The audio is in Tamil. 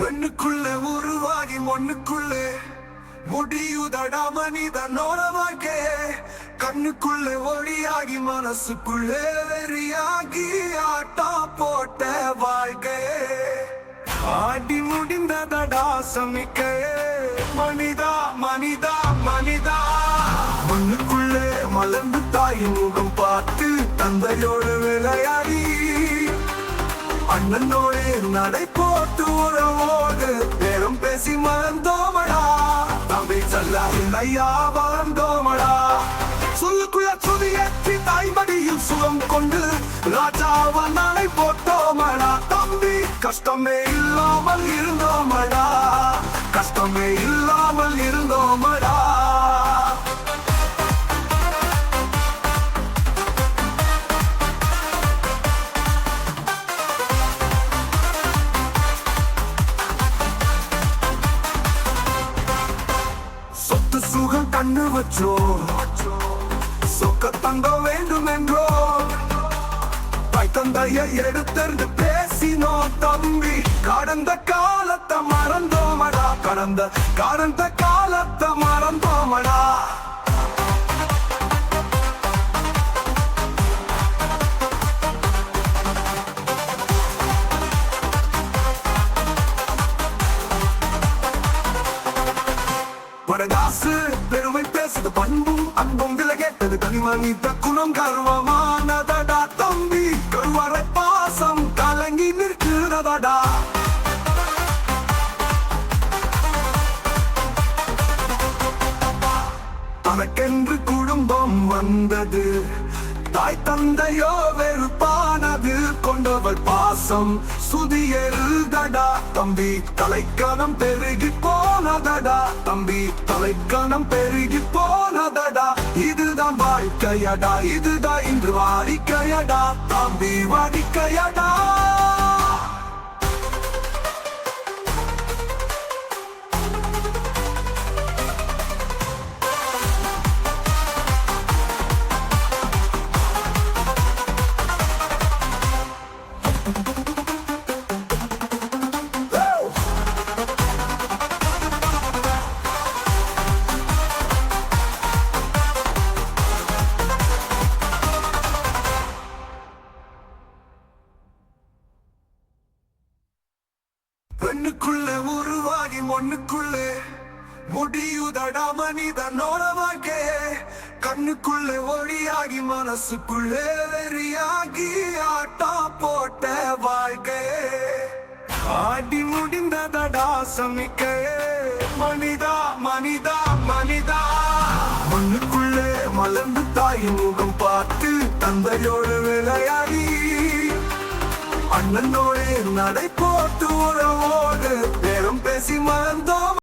பெண்ணுக்குள்ளே உருவாகி மண்ணுக்குள்ளே முடியுதடா மனிதனோட வாழ்க்கையே. கண்ணுக்குள்ளே ஒளியாகி மனசுக்குள்ளே வெறியாகி ஆட்டா போட்ட வாழ்க்கையே. ஆடி முடிந்ததடா சமிக்கையே. மனிதா மனிதா மனிதா, மண்ணுக்குள்ளே மலர்ந்து தாயின் முகம் பார்த்து தந்தையோடு விளையாடி அண்ணனோடு நடை போட்டு உறவோடு பேரும் பேசி மறந்தோமடா. தம்பி சொல்ல இல்லையா வளர்ந்தோமடா. சொல்லுக்குள்ள சுதியேற்றி தாய்மடியில் சுகம் கொண்டு ராஜாவ நடை போட்டோமடா. தம்பி கஷ்டமே இல்லாமல் இருந்தோமடா. கஷ்டமே இல்லாமல் இருந்தோமடா. சொத்து சுகம் கண்ணு வச்சோ சொக்க தங்க வேண்டும் என்றோ தாய் தந்தைய எடுத்தெறிந்து பேசினோம் தம்பி. கடந்த காலத்தை மறந்தோமடா. கடந்த காலத்தை மறந்தோமடா. பரதாசு பெருமை பேசுது பண்பும் அன்பும் விலை கேட்டது கனிமனித குணம் கர்வமானதடா தம்பி. கருவறை பாசம் கலங்கி நிற்கிறதடா. தனக்கென்று குடும்பம் வந்தது. தாய் தந்தையோ வெறுப்பானது. கொண்டவர் பாசம் சுதியெழுதடா தம்பி. தலைக்கணம் பெருகி போனதடா தம்பி. தலைக்கணம் பெருகி போனதடா. இதுதான் வாழ்க்கையடா. இதுதான் இன்று வாடிக்கையடா தம்பி. வாடிக்கையடா. பெண்ணுக்குள்ளே உருவாகி மண்ணுக்குள்ளே முடியுதடா மனிதனோட வாழ்க்கையே. கண்ணுக்குள்ளே ஒளியாகி மனசுக்குள்ளே வெறியாகி ஆட்டா போட்ட வாழ்க்கையே. ஆடி முடிந்ததடா சமிக்கையே. மனிதா மனிதா மனிதா, மண்ணுக்குள்ளே மலர்ந்து தாயின் முகம் பார்த்து தந்தையோடு விளையாடி அண்ணனோடு நடை போட்டு உறவோடு பேரும் பேசி மறந்தோம்.